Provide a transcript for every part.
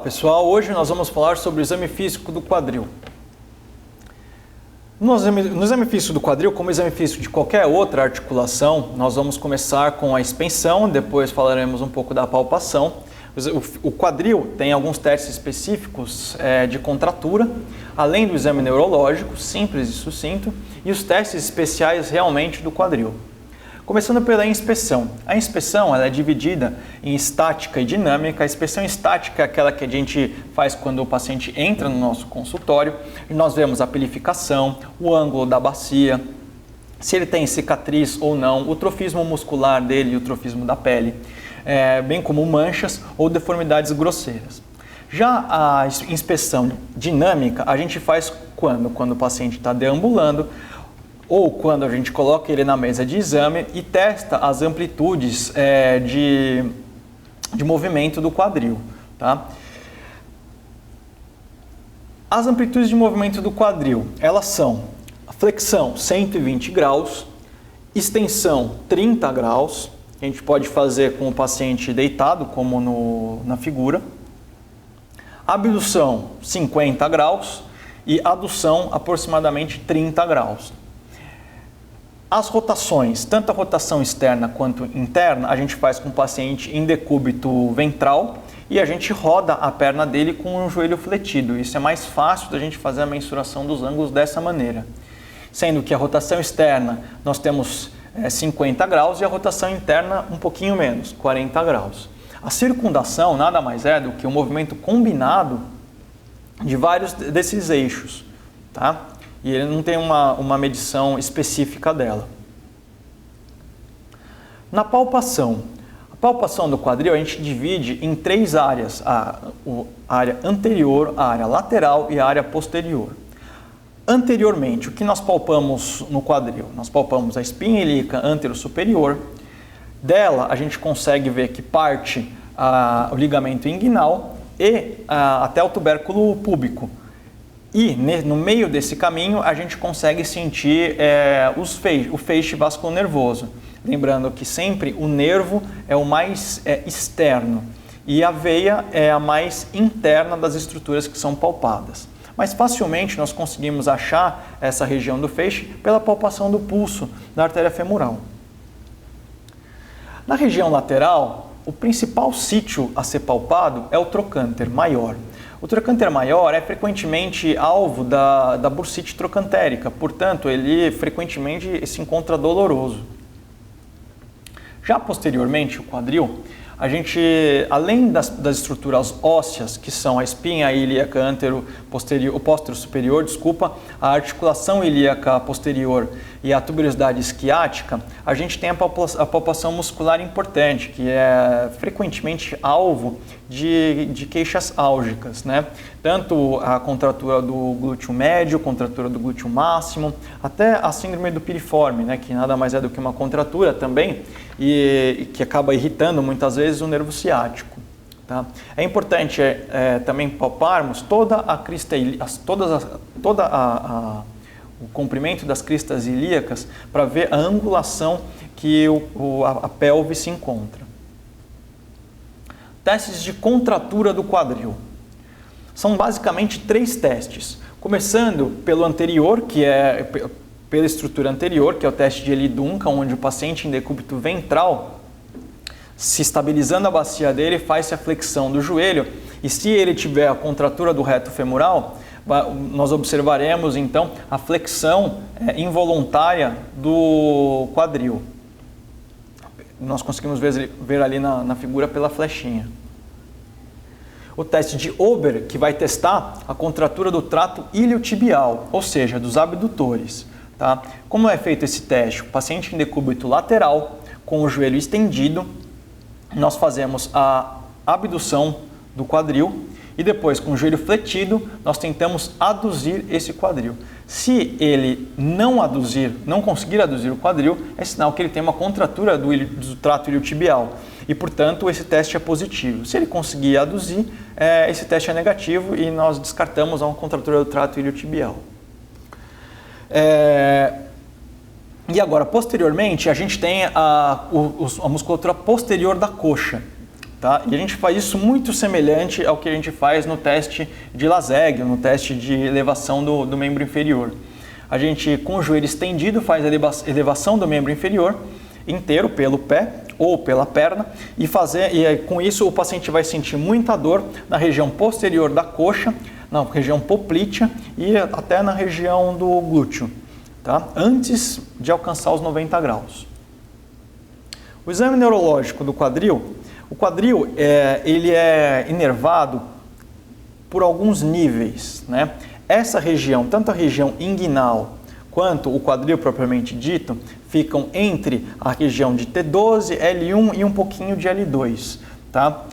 pessoal, hoje nós vamos falar sobre o exame físico do quadril. No exame físico do quadril, como exame físico de qualquer outra articulação, nós vamos começar com a expensão, depois falaremos um pouco da palpação. O quadril tem alguns testes específicos de contratura, além do exame neurológico, simples e sucinto, e os testes especiais realmente do quadril. Começando pela inspeção. A inspeção ela é dividida em estática e dinâmica. A inspeção estática é aquela que a gente faz quando o paciente entra no nosso consultório e nós vemos a pilificação, o ângulo da bacia, se ele tem cicatriz ou não, o trofismo muscular dele e o trofismo da pele, bem como manchas ou deformidades grosseiras. Já a inspeção dinâmica a gente faz quando o paciente está deambulando, ou quando a gente coloca ele na mesa de exame e testa as amplitudes de movimento do quadril. Tá? As amplitudes de movimento do quadril, elas são flexão 120 graus, extensão 30 graus, que a gente pode fazer com o paciente deitado, como na figura, abdução 50 graus e adução aproximadamente 30 graus. As rotações, tanto a rotação externa quanto interna, a gente faz com o paciente em decúbito ventral e a gente roda a perna dele com o joelho fletido. Isso é mais fácil da gente fazer a mensuração dos ângulos dessa maneira. Sendo que a rotação externa nós temos 50 graus e a rotação interna um pouquinho menos, 40 graus. A circundação nada mais é do que um movimento combinado de vários desses eixos, tá? E ele não tem uma medição específica dela. Na palpação. A palpação do quadril a gente divide em três áreas. A área anterior, a área lateral e a área posterior. Anteriormente, o que nós palpamos no quadril? Nós palpamos a espinha ilíaca antero-superior. Dela a gente consegue ver que parte o ligamento inguinal e até o tubérculo púbico. E no meio desse caminho a gente consegue sentir o feixe vasculonervoso. Lembrando que sempre o nervo é o mais externo e a veia é a mais interna das estruturas que são palpadas. Mas facilmente nós conseguimos achar essa região do feixe pela palpação do pulso da artéria femoral. Na região lateral, o principal sítio a ser palpado é o trocânter maior. O trocânter maior é frequentemente alvo da bursite trocantérica, portanto, ele frequentemente se encontra doloroso. Já posteriormente, o quadril, a gente, além das estruturas ósseas, que são a espinha ilíaca posterior-superior, a articulação ilíaca posterior e a tuberosidade isquiática, a gente tem a palpação muscular importante, que é frequentemente alvo de queixas álgicas, né? Tanto a contratura do glúteo médio, contratura do glúteo máximo, até a síndrome do piriforme, né? Que nada mais é do que uma contratura também e que acaba irritando muitas vezes o nervo ciático. Tá? É importante também palparmos toda a crista o comprimento das cristas ilíacas para ver a angulação que a pelve se encontra. Testes de contratura do quadril. São basicamente três testes. Começando pelo anterior, que é pela estrutura anterior, que é o teste de Elie-Duncan, onde o paciente em decúbito ventral, se estabilizando a bacia dele, faz a flexão do joelho e se ele tiver a contratura do reto femoral, nós observaremos então a flexão involuntária do quadril. Nós conseguimos ver ali na figura pela flechinha. O teste de Ober, que vai testar a contratura do trato iliotibial, ou seja, dos abdutores. Tá? Como é feito esse teste? O paciente em decúbito lateral, com o joelho estendido, nós fazemos a abdução do quadril e depois, com o joelho fletido, nós tentamos aduzir esse quadril. Se ele não conseguir aduzir o quadril, é sinal que ele tem uma contratura do trato iliotibial e, portanto, esse teste é positivo. Se ele conseguir aduzir, esse teste é negativo e nós descartamos uma contratura do trato iliotibial. E agora, posteriormente, a gente tem a musculatura posterior da coxa. Tá? E a gente faz isso muito semelhante ao que a gente faz no teste de Laseg, no teste de elevação do membro inferior. A gente, com o joelho estendido, faz a elevação do membro inferior inteiro pelo pé ou pela perna e com isso o paciente vai sentir muita dor na região posterior da coxa, na região poplítea e até na região do glúteo, tá? Antes de alcançar os 90 graus. O exame neurológico do quadril, o quadril ele é inervado por alguns níveis, né? Essa região, tanto a região inguinal quanto o quadril propriamente dito, ficam entre a região de T12, L1 e um pouquinho de L2, tá?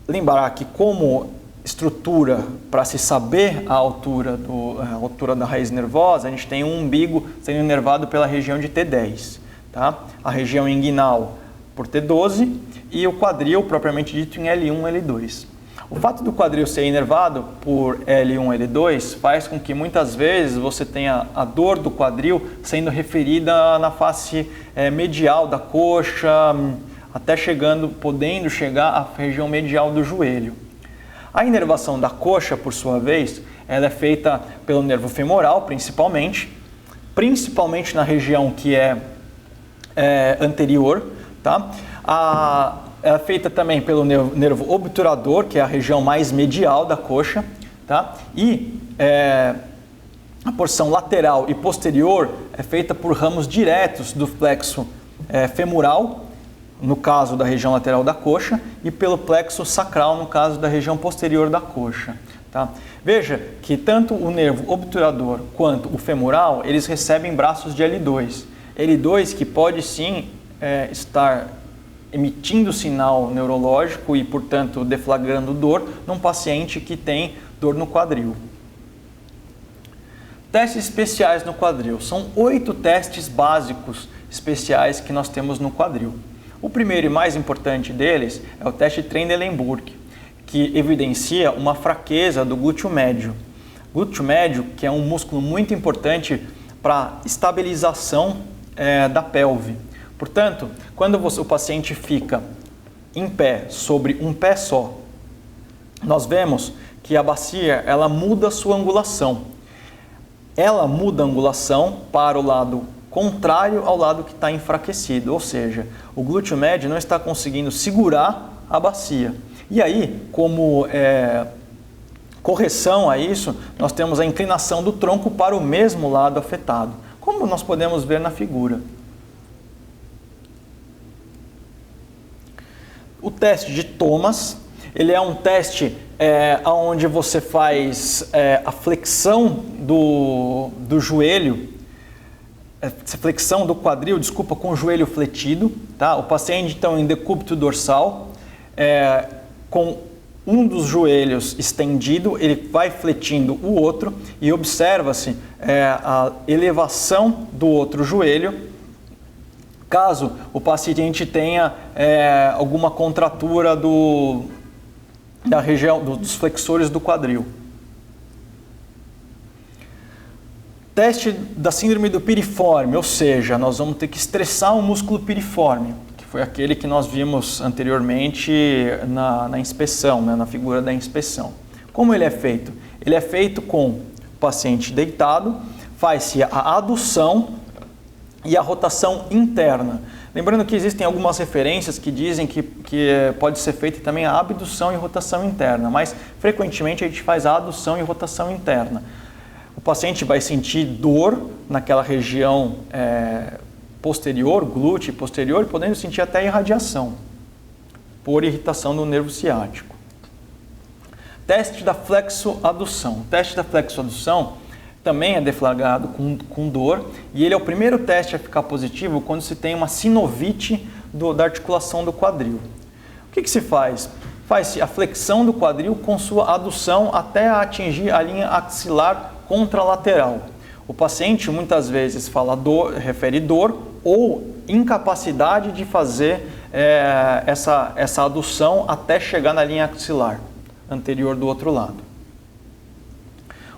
Lembrar que como estrutura para se saber a altura da raiz nervosa, a gente tem um umbigo sendo inervado pela região de T10, tá? A região inguinal por T12 e o quadril propriamente dito em L1 e L2. O fato do quadril ser inervado por L1 e L2 faz com que muitas vezes você tenha a dor do quadril sendo referida na face medial da coxa, até podendo chegar à região medial do joelho. A inervação da coxa, por sua vez, ela é feita pelo nervo femoral, principalmente na região que é anterior, tá? É feita também pelo nervo obturador, que é a região mais medial da coxa, tá? E a porção lateral e posterior é feita por ramos diretos do plexo femoral, no caso da região lateral da coxa, e pelo plexo sacral, no caso da região posterior da coxa, tá? Veja que tanto o nervo obturador quanto o femoral, eles recebem braços de L2. L2 que pode sim estar emitindo sinal neurológico e, portanto, deflagrando dor num paciente que tem dor no quadril. Testes especiais no quadril. São 8 testes básicos especiais que nós temos no quadril. O primeiro e mais importante deles é o teste Trendelenburg, que evidencia uma fraqueza do glúteo médio. Glúteo médio, que é um músculo muito importante para estabilização da pelve. Portanto, quando o paciente fica em pé sobre um pé só, nós vemos que a bacia ela muda a sua angulação. Ela muda a angulação para o lado contrário ao lado que está enfraquecido, ou seja, o glúteo médio não está conseguindo segurar a bacia. E aí, como correção a isso, nós temos a inclinação do tronco para o mesmo lado afetado, como nós podemos ver na figura. O teste de Thomas, ele é um teste onde você faz a flexão do joelho, flexão do quadril, desculpa, com o joelho fletido, tá? O paciente então em decúbito dorsal, com um dos joelhos estendido, ele vai fletindo o outro e observa-se a elevação do outro joelho, caso o paciente tenha alguma contratura da região dos flexores do quadril. Teste da síndrome do piriforme, ou seja, nós vamos ter que estressar o músculo piriforme, que foi aquele que nós vimos anteriormente na inspeção, né, na figura da inspeção. Como ele é feito? Ele é feito com o paciente deitado, faz-se a adução e a rotação interna. Lembrando que existem algumas referências que dizem que pode ser feita também a abdução e rotação interna, mas frequentemente a gente faz a adução e rotação interna. O paciente vai sentir dor naquela região posterior, glúteo posterior, podendo sentir até irradiação por irritação do nervo ciático. Teste da flexoadução. O teste da flexoadução também é deflagrado com dor e ele é o primeiro teste a ficar positivo quando se tem uma sinovite da articulação do quadril. O que se faz? Faz-se a flexão do quadril com sua adução até atingir a linha axilar contralateral. O paciente muitas vezes refere dor ou incapacidade de fazer essa adução até chegar na linha axilar anterior do outro lado.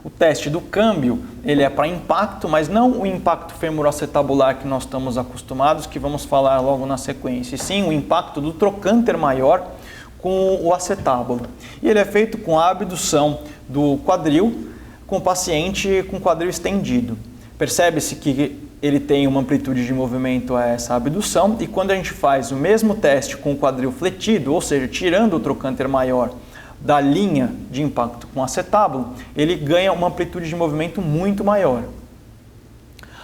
O teste do câmbio, ele é para impacto, mas não o impacto femoroacetabular que nós estamos acostumados, que vamos falar logo na sequência, e sim o impacto do trocânter maior com o acetábulo. E ele é feito com a abdução do quadril com o paciente com quadril estendido. Percebe-se que ele tem uma amplitude de movimento a essa abdução, e quando a gente faz o mesmo teste com o quadril fletido, ou seja, tirando o trocânter maior da linha de impacto com o acetábulo, ele ganha uma amplitude de movimento muito maior.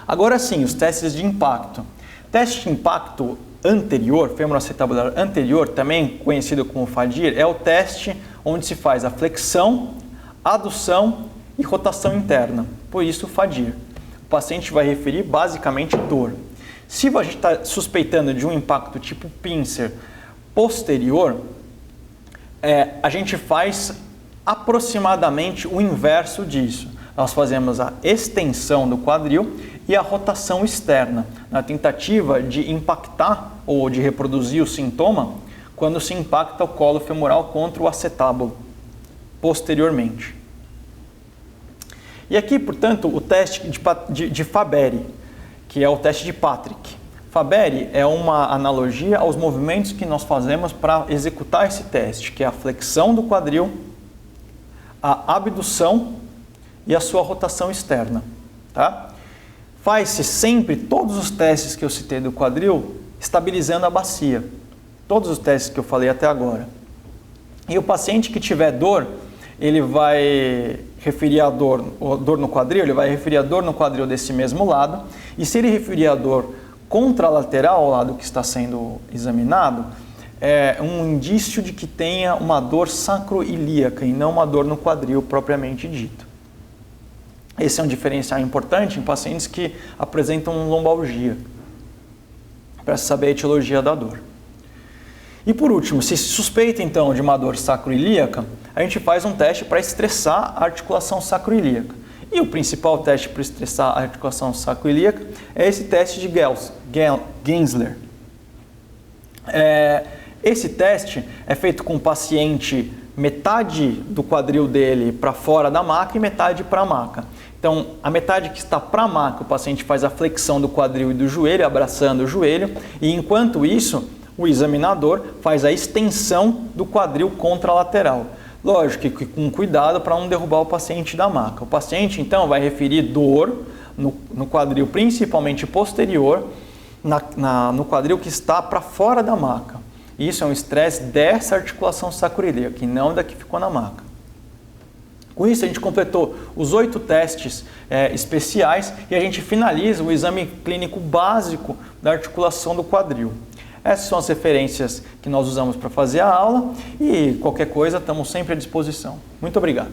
Agora sim, os testes de impacto. Teste de impacto anterior, femoroacetabular anterior, também conhecido como FADIR, é o teste onde se faz a flexão, adução e rotação interna, por isso FADIR. O paciente vai referir basicamente dor. Se a gente está suspeitando de um impacto tipo pincer posterior, a gente faz aproximadamente o inverso disso. Nós fazemos a extensão do quadril e a rotação externa, na tentativa de impactar ou de reproduzir o sintoma quando se impacta o colo femoral contra o acetábulo posteriormente. E aqui, portanto, o teste de Fabry, que é o teste de Patrick. Fabry é uma analogia aos movimentos que nós fazemos para executar esse teste, que é a flexão do quadril, a abdução e a sua rotação externa. Tá? Faz-se sempre todos os testes que eu citei do quadril, estabilizando a bacia. Todos os testes que eu falei até agora. E o paciente que tiver dor, ele vai referir a dor no quadril, ele vai referir a dor no quadril desse mesmo lado, e se ele referir a dor contralateral ao lado que está sendo examinado, é um indício de que tenha uma dor sacroiliaca e não uma dor no quadril propriamente dito. Esse é um diferencial importante em pacientes que apresentam lombalgia, para saber a etiologia da dor. E por último, se suspeita então de uma dor sacroiliaca, a gente faz um teste para estressar a articulação sacroiliaca. E o principal teste para estressar a articulação sacroiliaca é esse teste de Gensler. Esse teste é feito com o paciente metade do quadril dele para fora da maca e metade para a maca. Então, a metade que está para a maca, o paciente faz a flexão do quadril e do joelho, abraçando o joelho, e enquanto isso, o examinador faz a extensão do quadril contralateral. Lógico que com cuidado para não derrubar o paciente da maca. O paciente, então, vai referir dor no quadril, principalmente posterior, no quadril que está para fora da maca. Isso é um estresse dessa articulação sacroiliaca, e não da que ficou na maca. Com isso, a gente completou os 8 testes especiais e a gente finaliza o exame clínico básico da articulação do quadril. Essas são as referências que nós usamos para fazer a aula, e qualquer coisa estamos sempre à disposição. Muito obrigado.